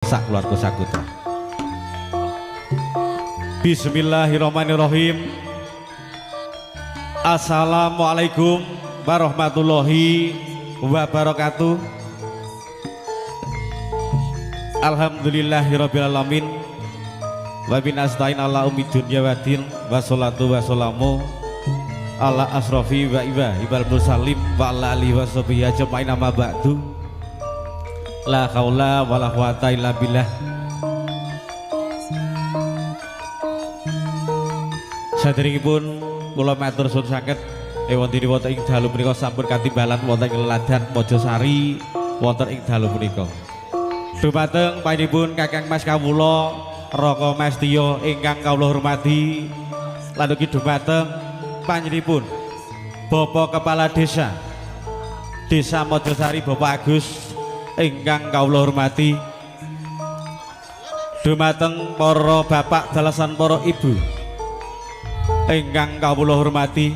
sak keluarga sakutra. Bismillahirrahmanirrahim. Assalamualaikum warahmatullahi wabarakatuh. Alhamdulillahirabbil alamin. Wa bin astain ala ummi dunya wa din wa sholatu wa salamu ala asrofi wa ibal mursalim wa ala alihi wa sahbihi ajma'in amma ba'du. La haula wa la quwata illa billah. Saderengipun kula matur suwun sanget wonten wonten ing dalu menika sampun katimbalan wonten ing Leladan Mojosari wonten ing dalu menika. Dumateng panjenenganipun Kakang Mas kawula Raka Mas Tio ingkang kawula hormati, lan ugi dumateng panjenenganipun Bapak Kepala Desa Mojosari Bapak Agus ingkang kawula hormati, dumateng para bapak dalasan para ibu ingkang kawula hormati,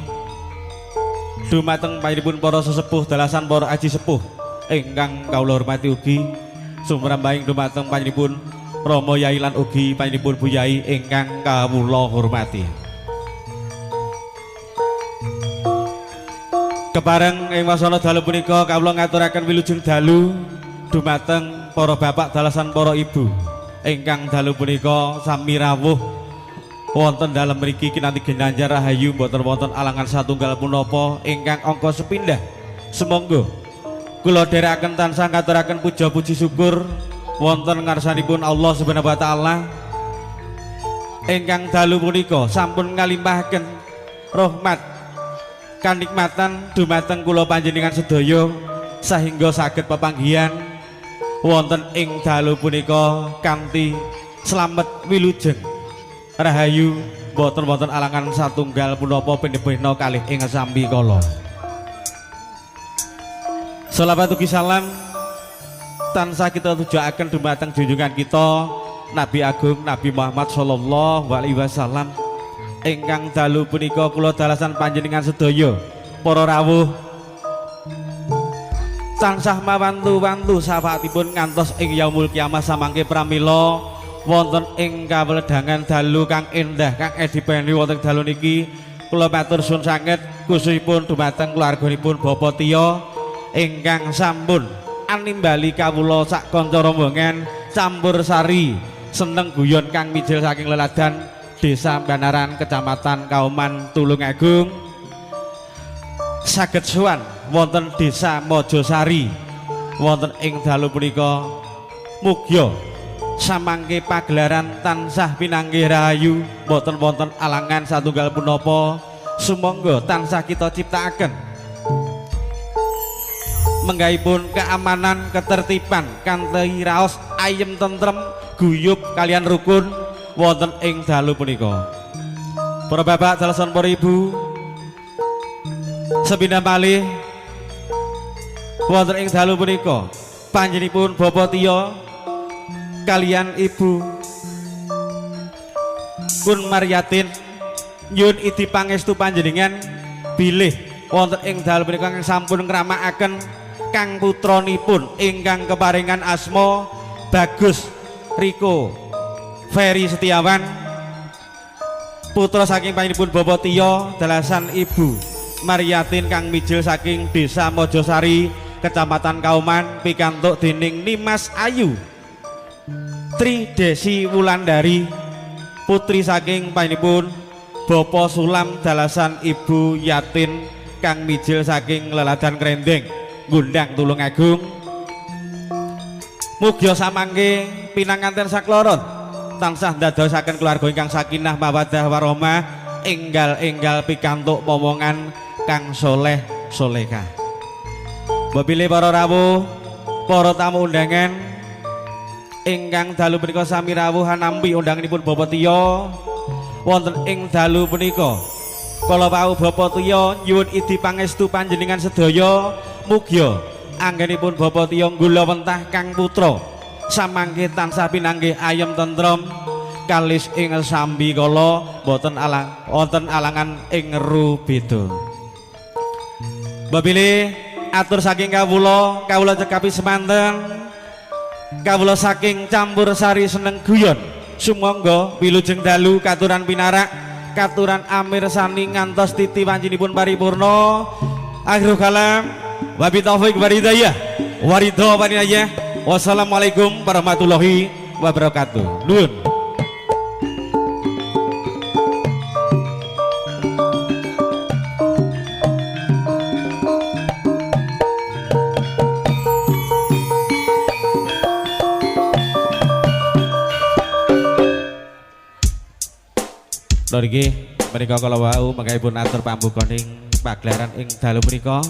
dumateng panjenenganipun para sesepuh dalasan para aji sepuh ingkang kawula hormati ugi sumrambahing dumateng panjenenganipun Romo Yai lan ugi panjenenganipun Bu Yai ingkang kawula hormati. Kepareng ing wasana dalu punika kawula ngaturaken wilujeng dalu dumateng para bapak dalasan para ibu ingkang dalu punika sami rawuh wonten dalem mriki kinanti ginanjar rahayu boten wonten alangan satunggal punapa ingkang angka sepindah. Sumangga kula dherekaken tansah ngaturaken puja puji syukur wonten ngarsanipun Allah Subhanahu wa taala ingkang dalu punika sampun ngalimpahaken rahmat kanikmatan dumateng kula panjenengan sedaya sahingga saged pepanggihan wonten ing dalu punika kanthi slamet wilujeng rahayu boten wonten alangan satunggal punapa pendhepena kalih ing sambi kala. Shalawat ugi salam tansah kita tujuaken dumateng junjungan kita Nabi Agung Nabi Muhammad sallallahu alaihi wasallam ingkang dalu punika kula dalasan panjenengan sedaya para rawuh tansah mawantu-wantu syafaatipun ngantos ing yaumul kiamah samangke pramila wonten ing kawedhangan dalu kang endah kang edipeni wonten dalu niki kula matur suwun sanget khususipun dumateng keluarganipun Bapak Tio ingkang sampun animbali kawula sak kanca rombongan campur sari seneng guyon kang mijil saking Leladan Desa Banaran Kecamatan Kauman Tulungagung saged sowan wonten Desa Mojosari wonten ing dalu punika mugya samangke pagelaran tansah pinanggih rahayu boten wonten alangan satunggal punapa. Sumangga tansah kita ciptakaken menggahipun keamanan ketertiban kanthi raos ayem tentrem guyub kalian rukun wonten ing dalu punika. Para bapak dalasan para ibu sepindah malih wonten ing dalu punika panjenenganipun Bapak Tio kalian Ibu Kun Maryatin nyuwun idi pangestu panjenengan bilih wonten ing dalu punika kang sampun ngramakaken kang putranipun ingkang keparingan asma Bagus Riko Ferry Setiawan putra saking panjenenganipun Bapak Tio dalasan Ibu Maryatin kang mijil saking Desa Mojosari Kecamatan Kauman pikantuk dening Nimas Ayu Tri Desi Wulandari putri saking panjenenganipun Bapak Sulam dalasan Ibu Yatin kang mijil saking Leladan Krendeng Gundang Tulungagung. Mugya samangke pinanganten sakloron tansah ndadosaken keluarga ingkang sakinah mawaddah warahmah enggal-enggal pikantuk momongan kang soleh solehah. Bapile para rawuh para tamu undangan ingkang dalu punika sami rawuhan nampi undanganipun Bapak Tio wonten ing dalu punika kala wau Bapak Tio nyuwun idi pangestu panjenengan sedaya mugya anggenipun Bapak Tio nggula wentah kang putra samangke tansah pinanggih ayem tentrem kalis ing sambi kala boten wonten alangan ing rubeda. Babile atur saking kawula cekapi semanten kawula saking campur sari seneng guyon sumangga wilujeng dalu katuran pinarak katuran amirsani ngantos titi wancinipun paripurna akhirul kalam wabi taufik waridayah waridho warinayah wassalamualaikum warahmatullahi wabarakatuh. Nuwun. Niki menika kala wau mangkapun atur pambuka ing pagelaran ing dalu menika.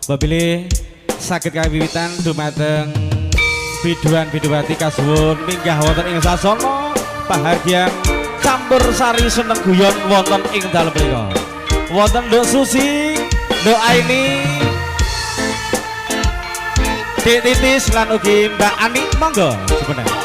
Bapile saged kawiwitan dumateng biduan biduwati kasuwun minggah wonten ing sasana bahagian campur sari seneng guyon wonten ing dalu menika. Wonten Nduk Susi, Nduk Aini, Dik Titis lan ugi Mbak Ani monggo sebenarnya.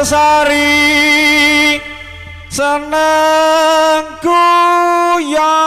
Sari seneng guyon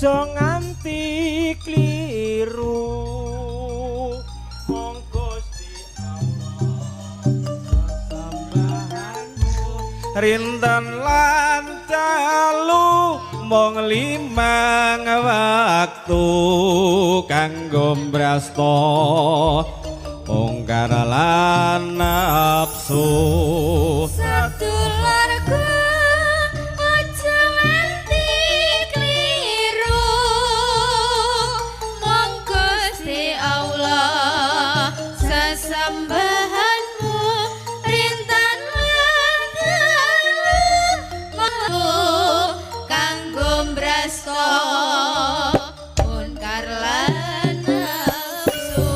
aja nganti kliru mong Gusti Allah rinten lan dalu mong limang waktu kanggo mbrasta ongkar lan nafsu sedulurku aja nganti kliru mong Gusti Allah sesembahanmu rintan lan dalu kanggo mbrasta ongkar lan nafsu.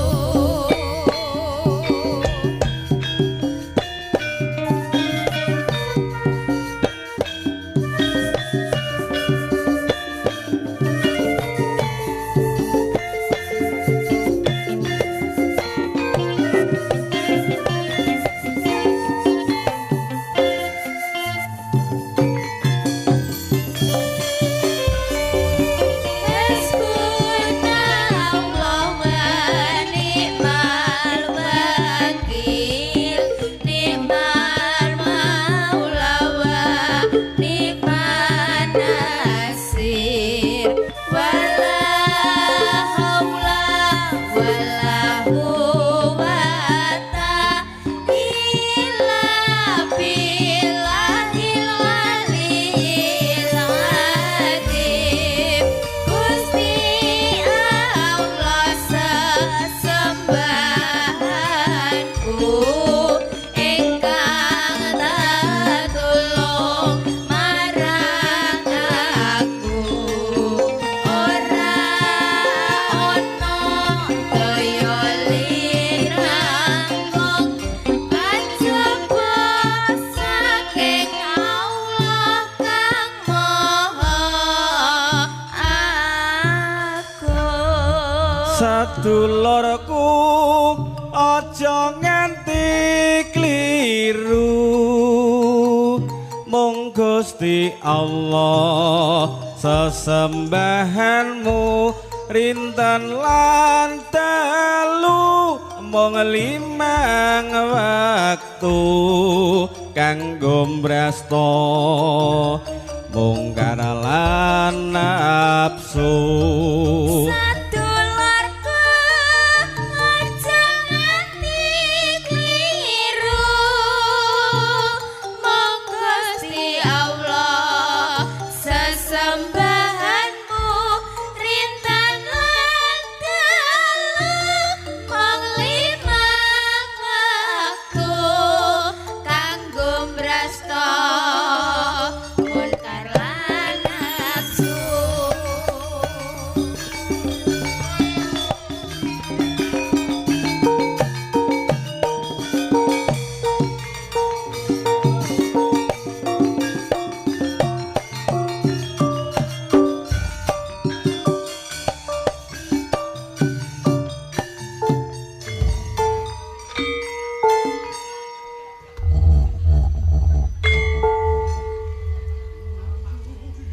sedulurku aja nganti kliru mung Gusti Allah sesembahanmu rinten lan dalu mung limang waktu kanggo mbrasta mungkar lan nafsu